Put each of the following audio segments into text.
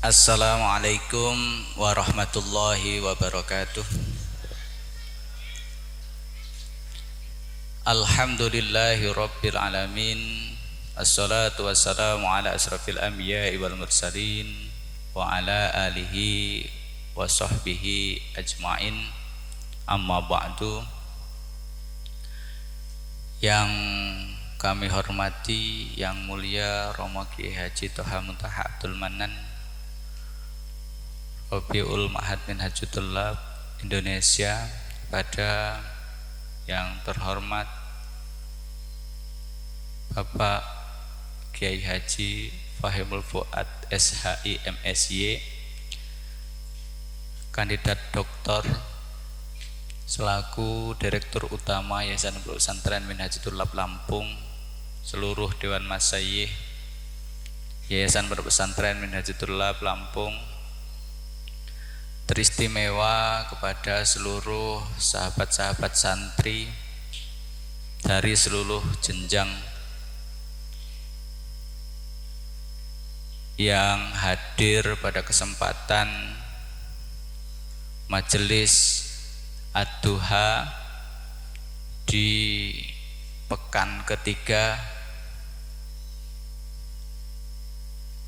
Assalamualaikum warahmatullahi wabarakatuh. Alhamdulillahi rabbil alamin. Assalatu wassalamu ala asrafil anbiya'i wal mursalin wa ala alihi wa sahbihi ajma'in. Amma ba'du. Yang kami hormati Yang mulia Romo Kiai Haji Toha Muntaha Abdul Manan, Rabiul Ma'had Minhajutullah Indonesia, pada yang terhormat Bapak Kiai Haji Fahimul Fuad SHI MSY, kandidat doktor selaku Direktur Utama Yayasan Pesantren Minhajutullah Lampung, seluruh Dewan Masyayikh Yayasan Pesantren Minhajutullah Lampung, teristimewa kepada seluruh sahabat-sahabat santri dari seluruh jenjang yang hadir pada kesempatan majelis Ad-Duha di pekan ketiga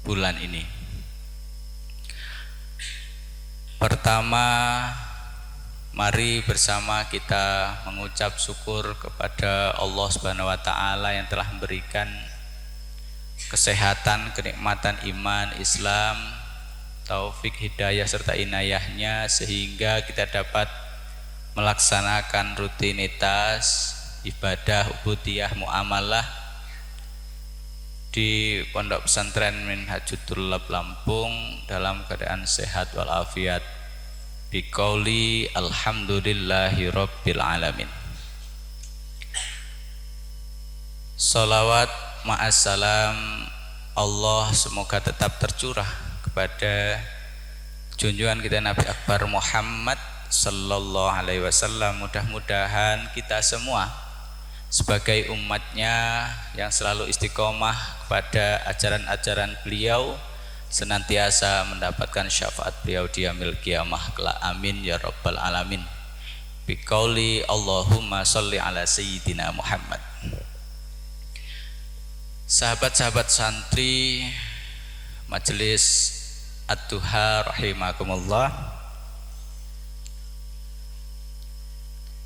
bulan ini. Pertama, mari bersama kita mengucap syukur kepada Allah Subhanahu wa taala yang telah memberikan kesehatan, kenikmatan iman, Islam, taufik, hidayah serta inayahnya sehingga kita dapat melaksanakan rutinitas ibadah ubudiyah muamalah di Pondok Pesantren Minhajutullah Lampung dalam keadaan sehat walafiat. Biqauli alhamdulillahi rabbil alamin. Salawat ma'assalam Allah semoga tetap tercurah kepada junjungan kita Nabi Akbar Muhammad sallallahu alaihi wasallam. Mudah-mudahan kita semua sebagai umatnya yang selalu istiqomah kepada ajaran-ajaran beliau senantiasa mendapatkan syafaat beliau di yaumil qiyamah kelak. Amin ya rabbal alamin. Biqauli Allahumma sholli ala sayyidina Muhammad. Sahabat-sahabat santri majelis Ad-Duha rahimakumullah,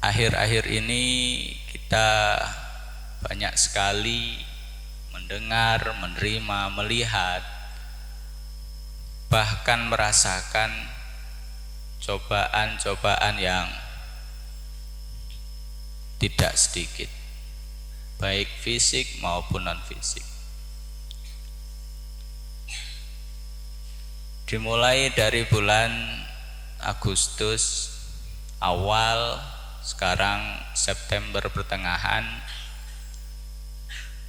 akhir-akhir ini kita banyak sekali mendengar, menerima, melihat, bahkan merasakan cobaan-cobaan yang tidak sedikit, baik fisik maupun non-fisik. Dimulai dari bulan Agustus awal, sekarang September pertengahan,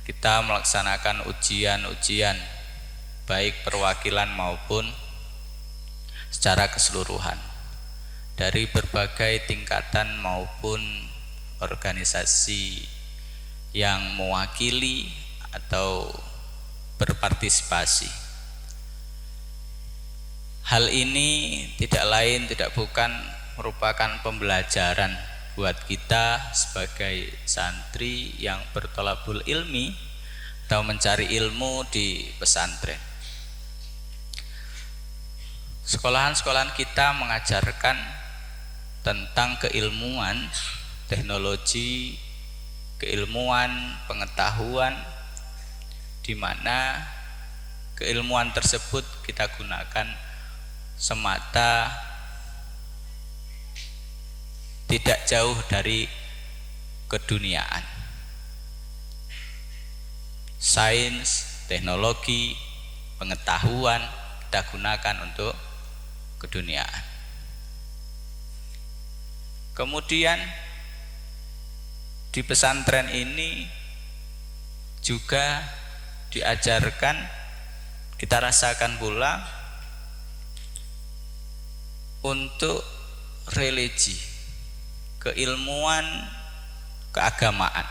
kita melaksanakan ujian-ujian baik perwakilan maupun secara keseluruhan dari berbagai tingkatan maupun organisasi yang mewakili atau berpartisipasi. Hal ini tidak lain tidak bukan merupakan pembelajaran buat kita sebagai santri yang bertolabul ilmi atau mencari ilmu di pesantren. Sekolahan-sekolahan kita mengajarkan tentang keilmuan, teknologi, keilmuan, pengetahuan, di mana keilmuan tersebut kita gunakan semata tidak jauh dari keduniaan. Sains, teknologi, pengetahuan kita gunakan untuk keduniaan. Kemudian di pesantren ini juga diajarkan, kita rasakan pula untuk religi, keilmuan, keagamaan.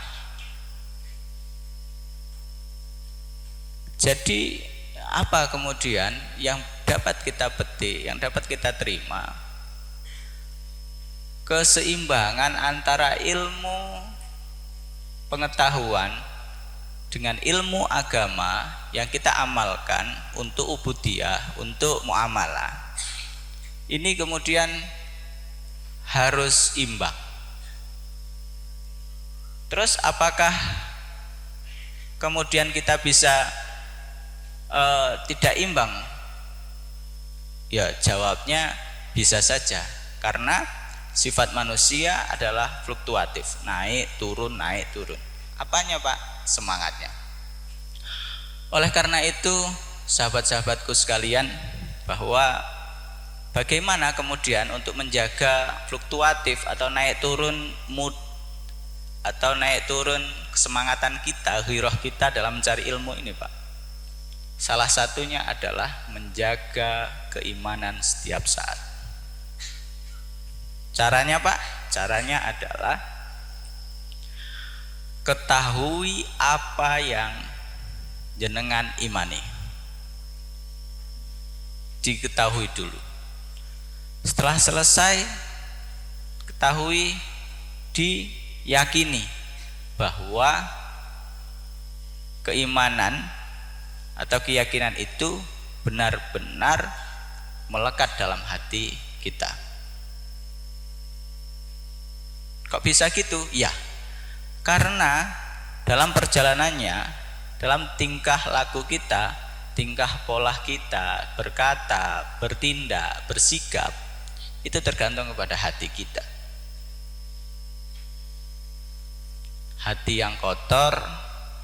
Jadi apa kemudian yang dapat kita petik, yang dapat kita terima, keseimbangan antara ilmu pengetahuan dengan ilmu agama yang kita amalkan untuk ubudiyah, untuk muamalah. Ini kemudian harus imbang. Terus apakah kemudian kita bisa tidak imbang? Ya, jawabnya bisa saja, karena sifat manusia adalah fluktuatif, naik turun naik turun. Apanya Pak? Semangatnya. Oleh karena itu sahabat-sahabatku sekalian, bahwa bagaimana kemudian untuk menjaga fluktuatif atau naik turun mood atau naik turun kesemangatan kita, ghirah kita dalam mencari ilmu ini Pak? Salah satunya adalah menjaga keimanan setiap saat. Caranya Pak? Caranya adalah ketahui apa yang jenengan imani. Diketahui dulu. Setelah selesai ketahui, diyakini bahwa keimanan atau keyakinan itu benar-benar melekat dalam hati kita. Kok bisa gitu? Ya, karena dalam perjalanannya, dalam tingkah laku kita, tingkah pola kita, berkata, bertindak, bersikap, itu tergantung kepada hati kita. Hati yang kotor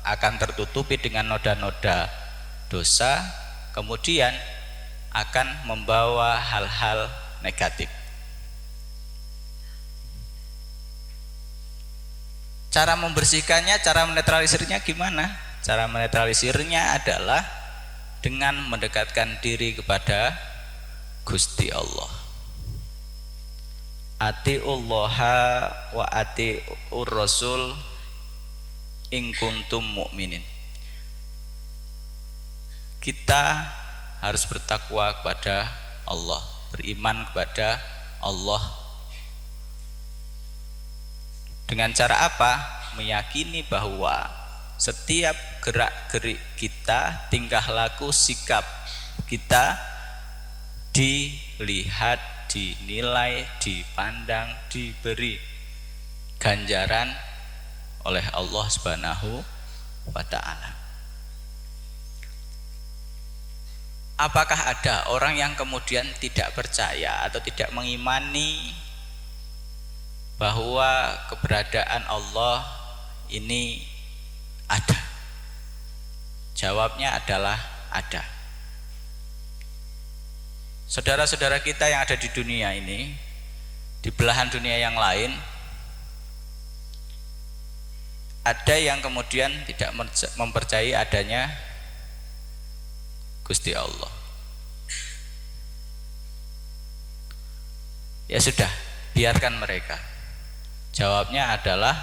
akan tertutupi dengan noda-noda dosa, kemudian akan membawa hal-hal negatif. Cara membersihkannya, cara menetralisirnya gimana? Cara menetralisirnya adalah dengan mendekatkan diri kepada Gusti Allah. Atiullaha wa atiur rasul in kuntum mu'minin. Kita harus bertakwa kepada Allah, beriman kepada Allah. Dengan cara apa? Meyakini bahwa setiap gerak-gerik kita, tingkah laku, sikap kita dilihat, dinilai, dipandang, diberi ganjaran oleh Allah Subhanahu wa ta'ala. Apakah ada orang yang kemudian tidak percaya atau tidak mengimani bahwa keberadaan Allah ini ada? Jawabnya adalah ada. Saudara-saudara kita yang ada di dunia ini, di belahan dunia yang lain, ada yang kemudian tidak mempercayai adanya Gusti Allah. Ya sudah, biarkan mereka. Jawabnya adalah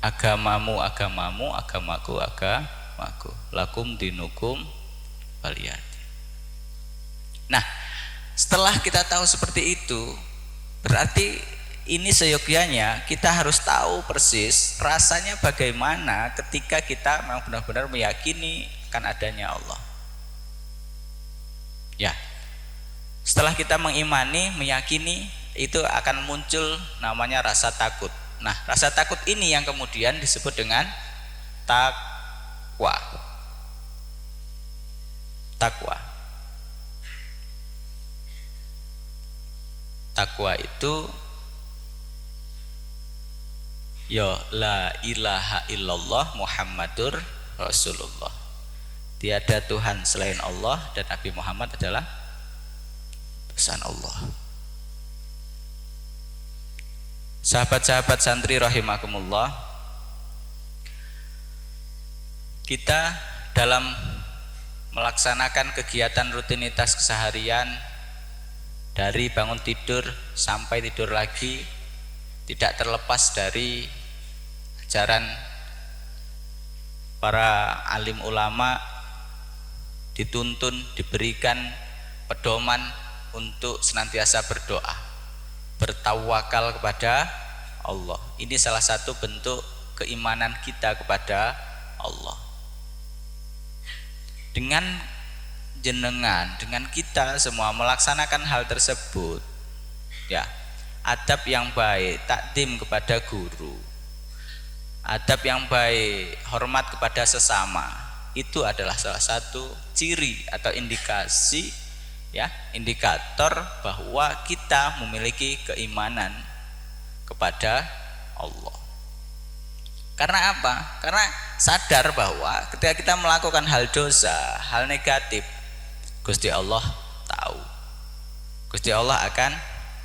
agamamu agamamu, agamaku agamaku, lakum dinukum waliyati. Nah, setelah kita tahu seperti itu, berarti ini seyogyanya kita harus tahu persis rasanya bagaimana ketika kita memang benar-benar meyakini akan adanya Allah. Ya, setelah kita mengimani, meyakini, itu akan muncul namanya rasa takut. Nah, rasa takut ini yang kemudian disebut dengan takwa. Takwa. Takwa itu ya la ilaha illallah Muhammadur Rasulullah. Tiada Tuhan selain Allah dan Nabi Muhammad adalah utusan Allah. Sahabat-sahabat santri rahimakumullah, kita dalam melaksanakan kegiatan rutinitas keseharian, dari bangun tidur sampai tidur lagi, tidak terlepas dari ajaran para alim ulama dituntun, diberikan pedoman untuk senantiasa berdoa, bertawakal kepada Allah. Ini salah satu bentuk keimanan kita kepada Allah. Dengan jenengan, dengan kita semua melaksanakan hal tersebut, ya, adab yang baik, takdim kepada guru, adab yang baik, hormat kepada sesama, itu adalah salah satu ciri atau indikasi, ya, indikator bahwa kita memiliki keimanan kepada Allah. Karena apa? Karena sadar bahwa ketika kita melakukan hal dosa, hal negatif, Gusti Allah tahu. Gusti Allah akan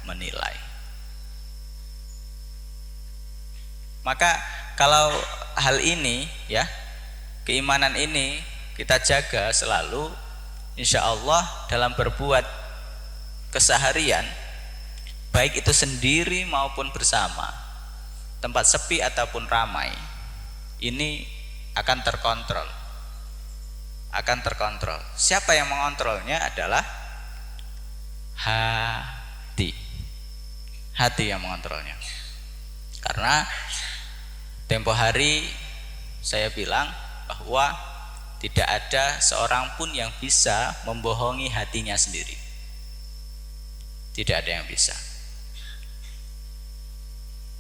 menilai. Maka kalau hal ini, ya, keimanan ini kita jaga selalu, insya Allah dalam berbuat keseharian, baik itu sendiri maupun bersama, tempat sepi ataupun ramai, ini akan terkontrol. Akan terkontrol. Siapa yang mengontrolnya adalah hati. Hati yang mengontrolnya. Karena tempo hari saya bilang bahwa tidak ada seorang pun yang bisa membohongi hatinya sendiri. Tidak ada yang bisa.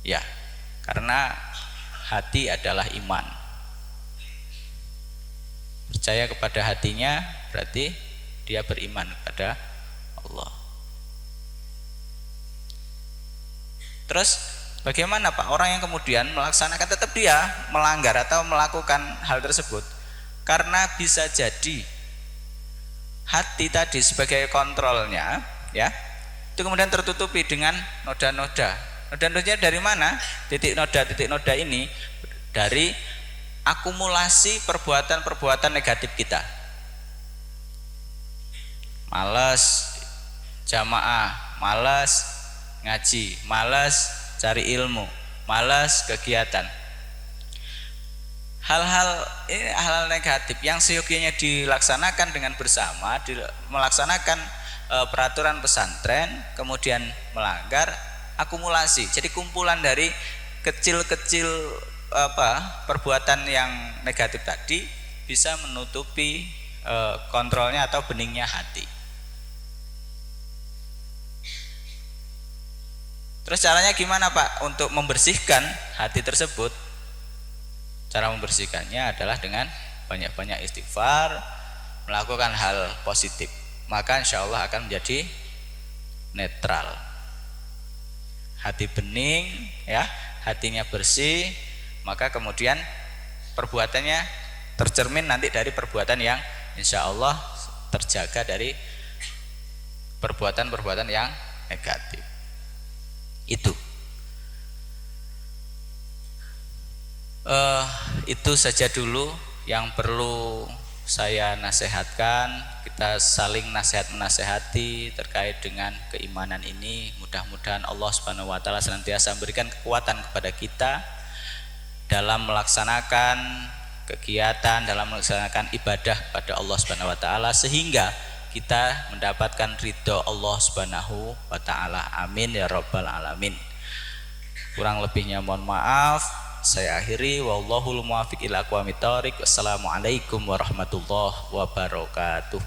Ya, karena hati adalah iman. Percaya kepada hatinya berarti dia beriman kepada Allah. Terus bagaimana Pak orang yang kemudian melaksanakan, tetap dia melanggar atau melakukan hal tersebut? Karena bisa jadi hati tadi sebagai kontrolnya, ya, itu kemudian tertutupi dengan noda-noda. Noda-nodanya dari mana? Titik noda ini dari akumulasi perbuatan-perbuatan negatif kita. Malas jamaah, malas ngaji, malas cari ilmu, malas kegiatan. Hal-hal negatif yang seyogianya dilaksanakan dengan bersama, melaksanakan peraturan pesantren, kemudian melanggar, akumulasi. Jadi kumpulan dari kecil-kecil perbuatan yang negatif tadi bisa menutupi kontrolnya atau beningnya hati. Terus caranya gimana Pak untuk membersihkan hati tersebut? Cara membersihkannya adalah dengan banyak-banyak istighfar, melakukan hal positif, maka insya Allah akan menjadi netral. Hati bening, ya, hatinya bersih, maka kemudian perbuatannya tercermin nanti dari perbuatan yang insya Allah terjaga dari perbuatan-perbuatan yang negatif. Itu saja dulu yang perlu saya nasihatkan. Kita saling nasihat menasehati terkait dengan keimanan ini. Mudah-mudahan Allah Subhanahu wa taala senantiasa memberikan kekuatan kepada kita dalam melaksanakan kegiatan, dalam melaksanakan ibadah pada Allah Subhanahu wa taala, sehingga kita mendapatkan ridho Allah Subhanahu wa taala. Amin ya rabbal alamin. Kurang lebihnya mohon maaf. Saya akhiri, wallahul muwaffiq ila aqwamit thoriq. Wassalamualaikum warahmatullahi wabarakatuh.